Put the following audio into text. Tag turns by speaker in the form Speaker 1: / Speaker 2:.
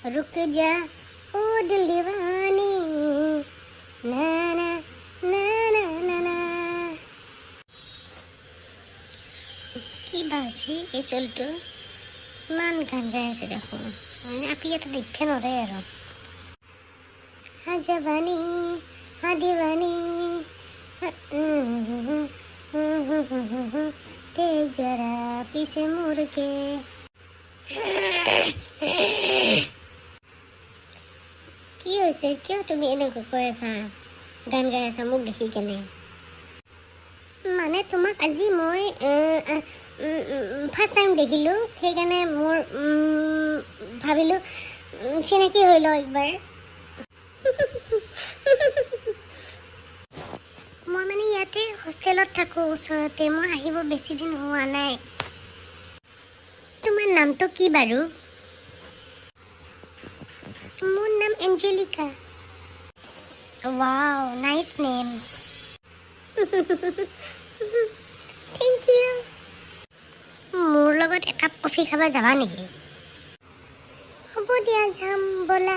Speaker 1: रुक जा ओ दिल दीवानी ना ना ना ना ना ना কি বাজি এই চলটো ইমান গান গাই আছে দেখোন মানে আপি এটা দেখে নৰে আৰু হা জৱানী হা দিৱানী तेज जरा पीछे मुड़ के কি হৈছে কিয় তুমি এনেকৈ কৈ আছা গান গাই আছা মোক দেখি কেনে মানে তোমাক আজি মই ফাৰ্ষ্ট টাইম দেখিলোঁ সেইকাৰণে মোৰ ভাবিলোঁ চিনাকি হৈ লওঁ একবাৰ মই মানে ইয়াতে হোষ্টেলত থাকোঁ ওচৰতে মই আহিব বেছি দিন হোৱা নাই তোমাৰ নামটো কি বাৰু মোৰ নাম Angelica wow nice name thank you মোৰ লগত একাপ কফি খাব যাবা নেকি হ'ব দিয়া যাম ব'লা